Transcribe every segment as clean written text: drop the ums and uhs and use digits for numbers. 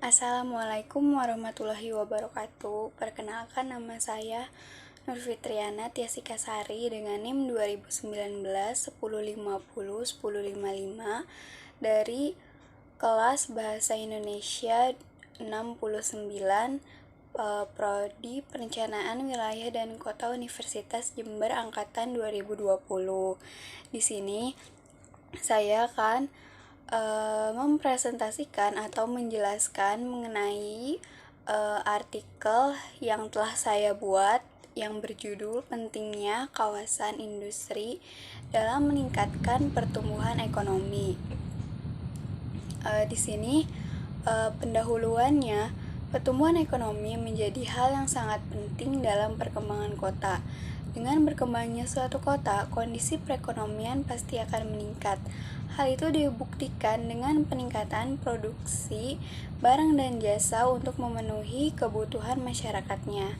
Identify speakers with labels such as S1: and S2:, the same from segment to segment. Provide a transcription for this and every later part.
S1: Assalamualaikum warahmatullahi wabarakatuh. Perkenalkan, nama saya Nur Fitriana Tiasikasari dengan NIM 2019 1050 1055 dari kelas Bahasa Indonesia 69, Prodi Perencanaan Wilayah dan Kota Universitas Jember angkatan 2020. Di sini saya akan mempresentasikan atau menjelaskan mengenai artikel yang telah saya buat yang berjudul Pentingnya Kawasan Industri dalam Meningkatkan Pertumbuhan Ekonomi. Di sini pendahuluannya, pertumbuhan ekonomi menjadi hal yang sangat penting dalam perkembangan kota. Dengan berkembangnya suatu kota, kondisi perekonomian pasti akan meningkat. Hal itu dibuktikan dengan peningkatan produksi barang dan jasa untuk memenuhi kebutuhan masyarakatnya.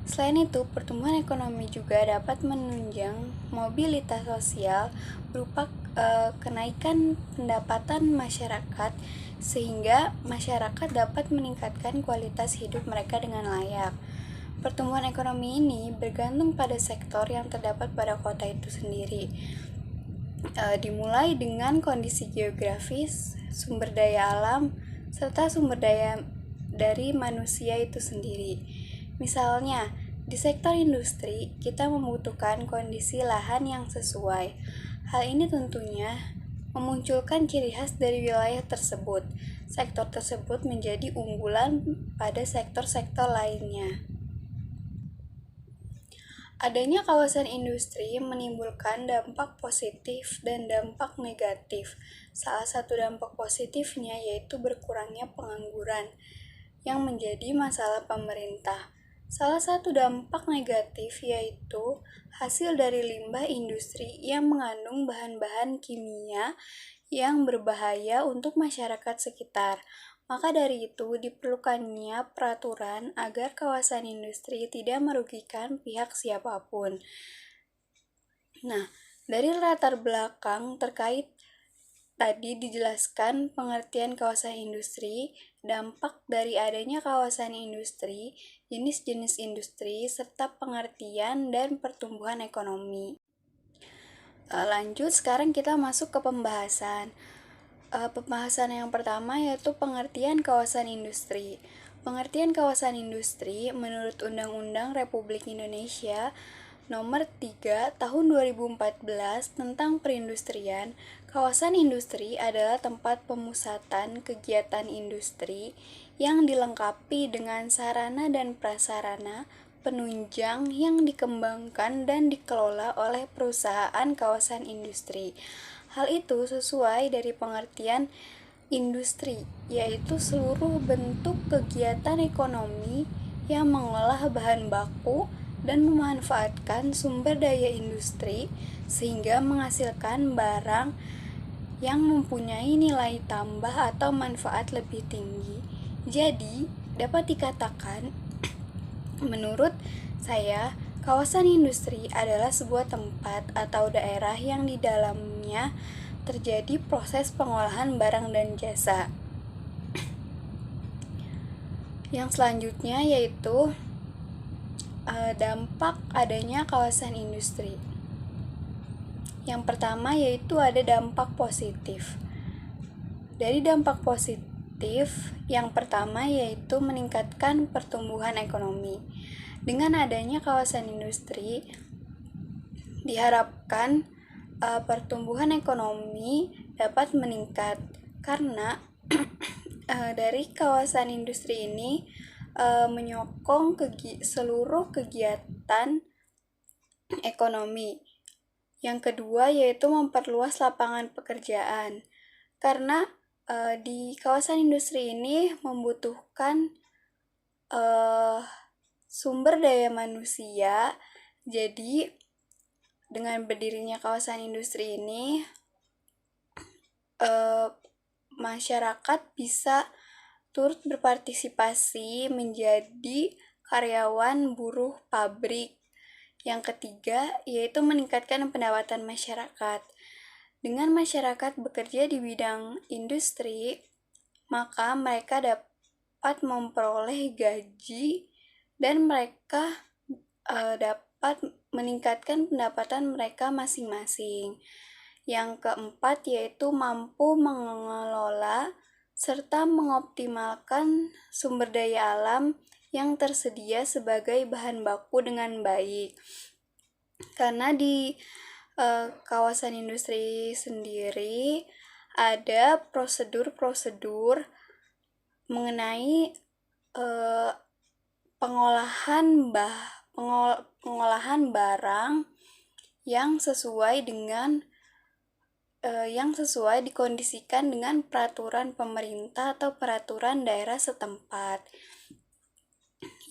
S1: Selain itu, pertumbuhan ekonomi juga dapat menunjang mobilitas sosial berupa kenaikan pendapatan masyarakat, sehingga masyarakat dapat meningkatkan kualitas hidup mereka dengan layak. Pertumbuhan ekonomi ini bergantung pada sektor yang terdapat pada kota itu sendiri. Dimulai dengan kondisi geografis, sumber daya alam, serta sumber daya dari manusia itu sendiri. Misalnya, di sektor industri, kita membutuhkan kondisi lahan yang sesuai. Hal ini tentunya memunculkan ciri khas dari wilayah tersebut. Sektor tersebut menjadi unggulan pada sektor-sektor lainnya. Adanya kawasan industri menimbulkan dampak positif dan dampak negatif. Salah satu dampak positifnya yaitu berkurangnya pengangguran yang menjadi masalah pemerintah. Salah satu dampak negatif yaitu hasil dari limbah industri yang mengandung bahan-bahan kimia yang berbahaya untuk masyarakat sekitar. Maka dari itu diperlukannya peraturan agar kawasan industri tidak merugikan pihak siapapun. Nah, dari latar belakang terkait tadi dijelaskan pengertian kawasan industri, dampak dari adanya kawasan industri, jenis-jenis industri, serta pengertian dan pertumbuhan ekonomi. Lanjut, sekarang kita masuk ke pembahasan. Pembahasan yang pertama yaitu pengertian kawasan industri. Pengertian kawasan industri menurut Undang-Undang Republik Indonesia Nomor 3 Tahun 2014 tentang Perindustrian, kawasan industri adalah tempat pemusatan kegiatan industri yang dilengkapi dengan sarana dan prasarana penunjang yang dikembangkan dan dikelola oleh perusahaan kawasan industri. Hal itu sesuai dari pengertian industri, yaitu seluruh bentuk kegiatan ekonomi yang mengolah bahan baku dan memanfaatkan sumber daya industri sehingga menghasilkan barang yang mempunyai nilai tambah atau manfaat lebih tinggi. Jadi, dapat dikatakan menurut saya, kawasan industri adalah sebuah tempat atau daerah yang di dalamnya terjadi proses pengolahan barang dan jasa. Yang selanjutnya yaitu dampak adanya kawasan industri. Yang pertama yaitu ada dampak positif. Dari dampak positif, yang pertama yaitu meningkatkan pertumbuhan ekonomi. Dengan adanya kawasan industri, diharapkan pertumbuhan ekonomi dapat meningkat karena dari kawasan industri ini menyokong seluruh kegiatan ekonomi. Yang kedua yaitu memperluas lapangan pekerjaan karena di kawasan industri ini membutuhkan sumber daya manusia. Jadi dengan berdirinya kawasan industri ini masyarakat bisa turut berpartisipasi menjadi karyawan buruh pabrik. Yang ketiga yaitu meningkatkan pendapatan masyarakat. Dengan masyarakat bekerja di bidang industri, maka mereka dapat memperoleh gaji dan mereka dapat meningkatkan pendapatan mereka masing-masing. Yang keempat yaitu mampu mengelola serta mengoptimalkan sumber daya alam yang tersedia sebagai bahan baku dengan baik. Karena di kawasan industri sendiri ada prosedur-prosedur mengenai pengolahan barang yang sesuai dikondisikan dengan peraturan pemerintah atau peraturan daerah setempat.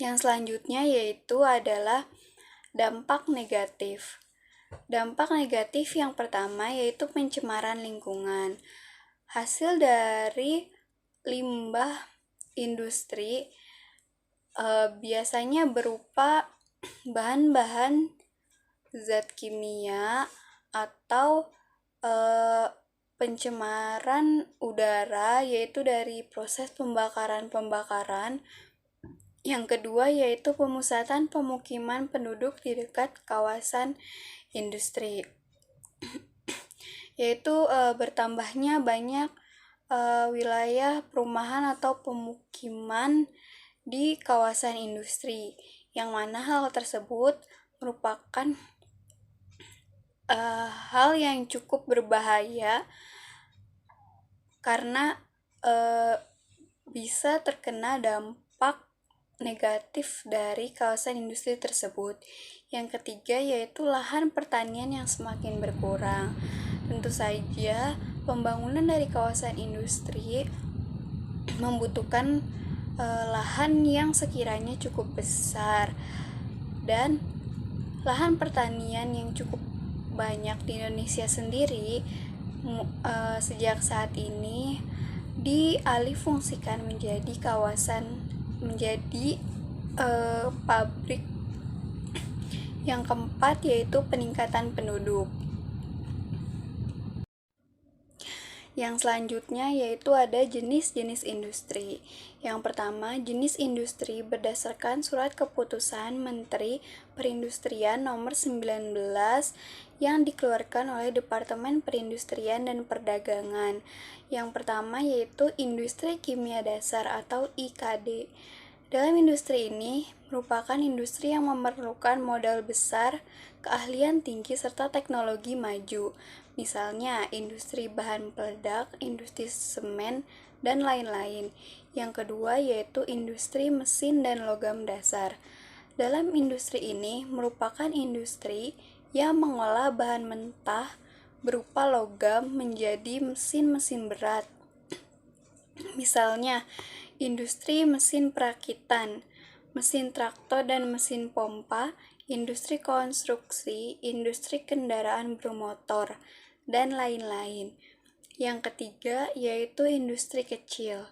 S1: Yang selanjutnya yaitu adalah dampak negatif. Dampak negatif yang pertama yaitu pencemaran lingkungan. Hasil dari limbah industri biasanya berupa bahan-bahan zat kimia atau pencemaran udara, yaitu dari proses pembakaran. Yang kedua yaitu pemusatan pemukiman penduduk di dekat kawasan industri, yaitu bertambahnya banyak wilayah perumahan atau pemukiman di kawasan industri, yang mana hal tersebut merupakan hal yang cukup berbahaya karena bisa terkena dampak negatif dari kawasan industri tersebut. Yang ketiga yaitu lahan pertanian yang semakin berkurang. Tentu saja pembangunan dari kawasan industri membutuhkan lahan yang sekiranya cukup besar, dan lahan pertanian yang cukup banyak di Indonesia sendiri sejak saat ini dialihfungsikan menjadi pabrik. Yang keempat yaitu peningkatan penduduk. Yang selanjutnya yaitu ada jenis-jenis industri. Yang pertama, jenis industri berdasarkan Surat Keputusan Menteri Perindustrian Nomor 19 yang dikeluarkan oleh Departemen Perindustrian dan Perdagangan. Yang pertama yaitu industri kimia dasar atau IKD. Dalam industri ini merupakan industri yang memerlukan modal besar, keahlian tinggi, serta teknologi maju. Misalnya, industri bahan peledak, industri semen, dan lain-lain. Yang kedua yaitu industri mesin dan logam dasar. Dalam industri ini merupakan industri yang mengolah bahan mentah berupa logam menjadi mesin-mesin berat. Misalnya, industri mesin perakitan, mesin traktor dan mesin pompa, industri konstruksi, industri kendaraan bermotor, dan lain-lain. Yang ketiga yaitu industri kecil.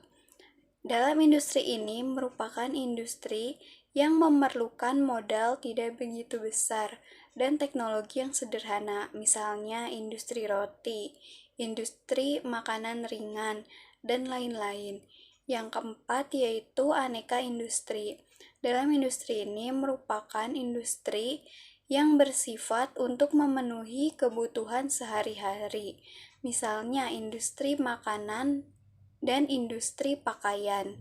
S1: Dalam industri ini merupakan industri yang memerlukan modal tidak begitu besar dan teknologi yang sederhana, misalnya industri roti, industri makanan ringan, dan lain-lain. Yang keempat yaitu aneka industri. Dalam industri ini merupakan industri yang bersifat untuk memenuhi kebutuhan sehari-hari, misalnya industri makanan dan industri pakaian.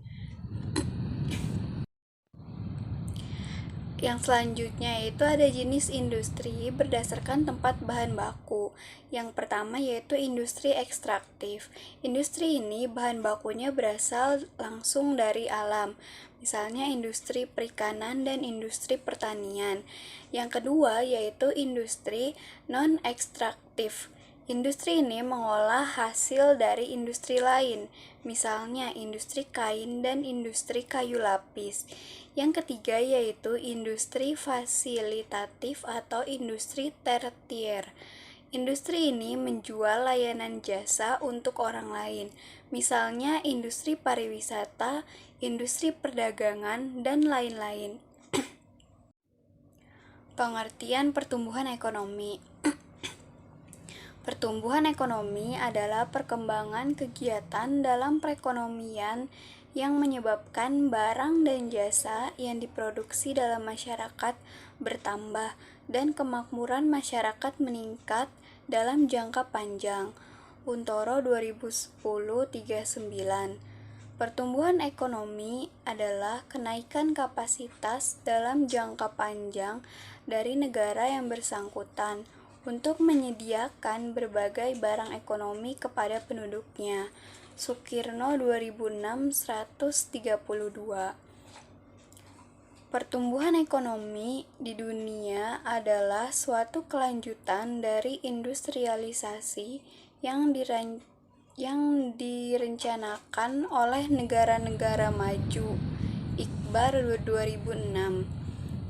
S1: Yang selanjutnya yaitu ada jenis industri berdasarkan tempat bahan baku. Yang pertama yaitu industri ekstraktif. Industri ini bahan bakunya berasal langsung dari alam, misalnya industri perikanan dan industri pertanian. Yang kedua yaitu industri non-ekstraktif. Industri ini mengolah hasil dari industri lain, misalnya industri kain dan industri kayu lapis. Yang ketiga yaitu industri fasilitatif atau industri tertier. Industri ini menjual layanan jasa untuk orang lain, misalnya industri pariwisata, industri perdagangan, dan lain-lain. Pengertian pertumbuhan ekonomi. Pertumbuhan ekonomi adalah perkembangan kegiatan dalam perekonomian yang menyebabkan barang dan jasa yang diproduksi dalam masyarakat bertambah dan kemakmuran masyarakat meningkat dalam jangka panjang. Untoro 2010-39. Pertumbuhan ekonomi adalah kenaikan kapasitas dalam jangka panjang dari negara yang bersangkutan untuk menyediakan berbagai barang ekonomi kepada penduduknya. Sukirno 2006-132. Pertumbuhan ekonomi di dunia adalah suatu kelanjutan dari industrialisasi yang direncanakan oleh negara-negara maju. Iqbar 2006.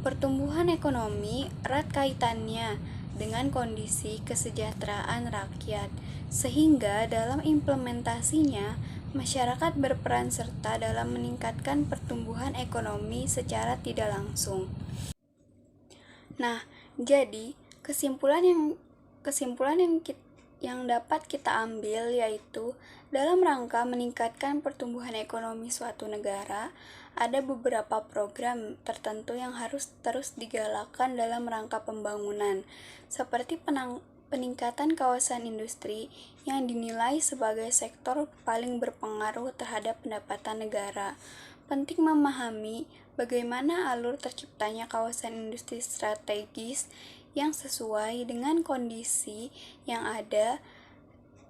S1: Pertumbuhan ekonomi erat kaitannya dengan kondisi kesejahteraan rakyat, sehingga dalam implementasinya masyarakat berperan serta dalam meningkatkan pertumbuhan ekonomi secara tidak langsung. Nah, jadi kesimpulan yang dapat kita ambil yaitu dalam rangka meningkatkan pertumbuhan ekonomi suatu negara, ada beberapa program tertentu yang harus terus digalakkan dalam rangka pembangunan, seperti peningkatan kawasan industri yang dinilai sebagai sektor paling berpengaruh terhadap pendapatan negara. Penting memahami bagaimana alur terciptanya kawasan industri strategis yang sesuai dengan kondisi yang ada,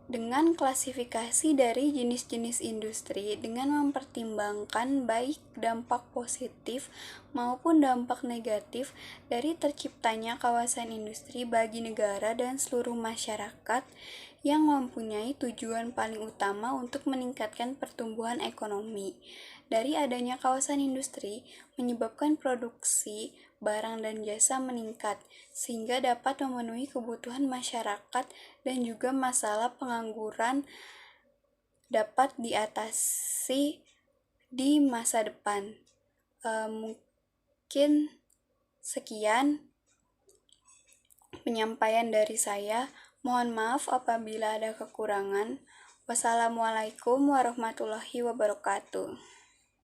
S1: dengan klasifikasi dari jenis-jenis industri, dengan mempertimbangkan baik dampak positif maupun dampak negatif dari terciptanya kawasan industri bagi negara dan seluruh masyarakat yang mempunyai tujuan paling utama untuk meningkatkan pertumbuhan ekonomi. Dari adanya kawasan industri menyebabkan produksi barang dan jasa meningkat, sehingga dapat memenuhi kebutuhan masyarakat dan juga masalah pengangguran dapat diatasi di masa depan. Mungkin sekian penyampaian dari saya. Mohon maaf apabila ada kekurangan. Wassalamualaikum warahmatullahi wabarakatuh.